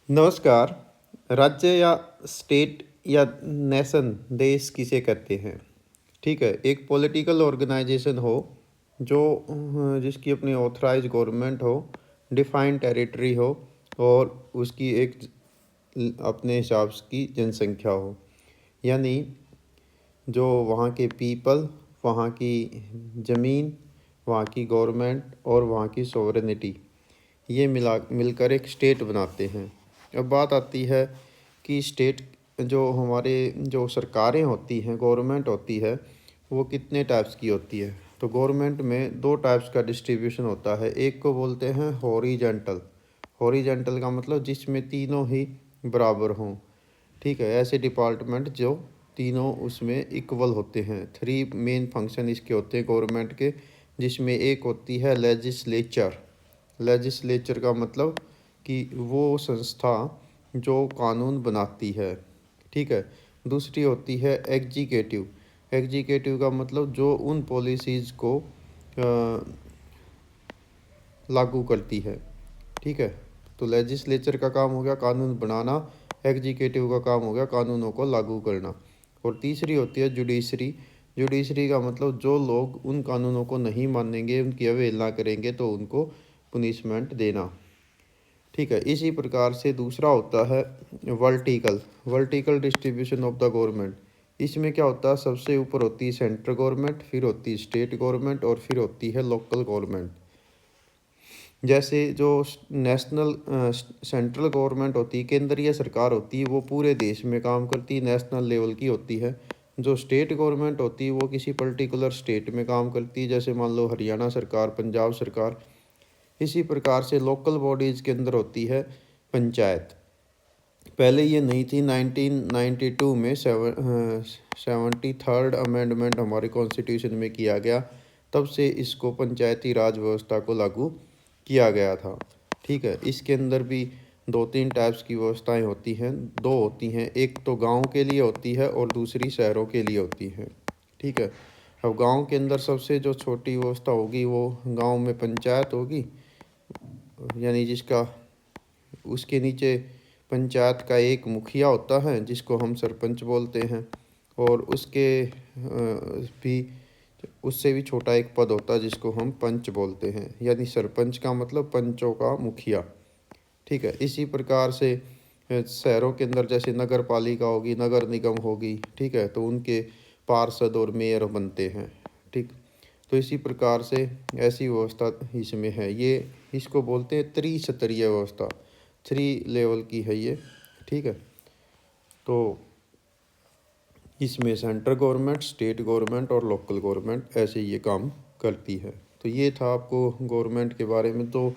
नमस्कार। राज्य या स्टेट या नेशन देश किसे कहते हैं? ठीक है, एक पॉलिटिकल ऑर्गेनाइजेशन हो जो जिसकी अपनी ऑथराइज गवर्नमेंट हो, डिफाइंड टेरिटरी हो और उसकी एक अपने हिसाब की जनसंख्या हो। यानी जो वहाँ के पीपल, वहाँ की ज़मीन, वहाँ की गवर्नमेंट और वहाँ की सॉवरेनिटी, ये मिलकर एक स्टेट बनाते हैं। अब बात आती है कि स्टेट जो हमारे जो सरकारें होती हैं, गवर्नमेंट होती है, वो कितने टाइप्स की होती है। तो गवर्नमेंट में दो टाइप्स का डिस्ट्रीब्यूशन होता है। एक को बोलते हैं हॉरिजेंटल। हॉरिजेंटल का मतलब जिसमें तीनों ही बराबर हों। ठीक है, ऐसे डिपार्टमेंट जो तीनों उसमें इक्वल होते हैं। थ्री मेन फंक्शन इसके होते हैं गवर्नमेंट के, जिसमें एक होती है लेजिस्लेचर। लेजिस्लेचर का मतलब कि वो संस्था जो कानून बनाती है। ठीक है। दूसरी होती है एग्जीक्यूटिव। एग्जीक्यूटिव का मतलब जो उन पॉलिसीज़ को लागू करती है। ठीक है। तो लेजिस्लेचर का काम हो गया कानून बनाना, एग्जीक्यूटिव का काम हो गया कानूनों को लागू करना। और तीसरी होती है जुडिशरी। जुडिशरी का मतलब जो लोग उन कानूनों को नहीं मानेंगे, उनकी अवहेलना करेंगे, तो उनको पनिशमेंट देना। ठीक है। इसी प्रकार से दूसरा होता है vertical. Vertical distribution of the government. इसमें क्या होता है, सबसे ऊपर होती है सेंट्रल गवर्नमेंट, फिर होती है स्टेट गवर्नमेंट और फिर होती है लोकल गवर्नमेंट। जैसे जो नेशनल सेंट्रल गवर्नमेंट होती है, केंद्रीय सरकार होती है, वो पूरे देश में काम करती है, नेशनल लेवल की होती है। जो स्टेट गवर्नमेंट होती है वो किसी पर्टिकुलर स्टेट में काम करती है, जैसे मान लो हरियाणा सरकार, पंजाब सरकार। इसी प्रकार से लोकल बॉडीज़ के अंदर होती है पंचायत। पहले ये नहीं थी। 1992 में 73rd अमेंडमेंट हमारे कॉन्स्टिट्यूशन में किया गया, तब से इसको पंचायती राज व्यवस्था को लागू किया गया था। ठीक है। इसके अंदर भी दो तीन टाइप्स की व्यवस्थाएं होती हैं। दो होती हैं, एक तो गांव के लिए होती है और दूसरी शहरों के लिए होती है। ठीक है। अब गांव के अंदर सबसे जो छोटी व्यवस्था होगी वो गांव में पंचायत होगी, यानी जिसका उसके नीचे पंचायत का एक मुखिया होता है जिसको हम सरपंच बोलते हैं, और उसके भी उससे भी छोटा एक पद होता है जिसको हम पंच बोलते हैं। यानी सरपंच का मतलब पंचों का मुखिया। ठीक है। इसी प्रकार से शहरों के अंदर जैसे नगर पालिका होगी, नगर निगम होगी। ठीक है। तो उनके पार्षद और मेयर बनते हैं। ठीक। तो इसी प्रकार से ऐसी व्यवस्था इसमें है। ये इसको बोलते हैं त्रिस्तरीय व्यवस्था, थ्री लेवल की है ये। ठीक है। तो इसमें सेंट्रल गवर्नमेंट, स्टेट गवर्नमेंट और लोकल गवर्नमेंट ऐसे ये काम करती है। तो ये था आपको गवर्नमेंट के बारे में। तो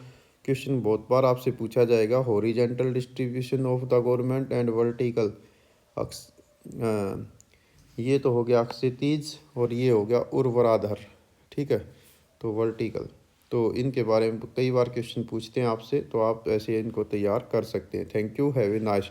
क्वेश्चन बहुत बार आपसे पूछा जाएगा, horizontal distribution of the government and vertical. ये तो हो गया क्षितिज और ये हो गया ऊर्ध्वाधर। ठीक है। तो वर्टिकल, तो इनके बारे में कई बार क्वेश्चन पूछते हैं आपसे, तो आप ऐसे इनको तैयार कर सकते हैं। Thank you, have a nice.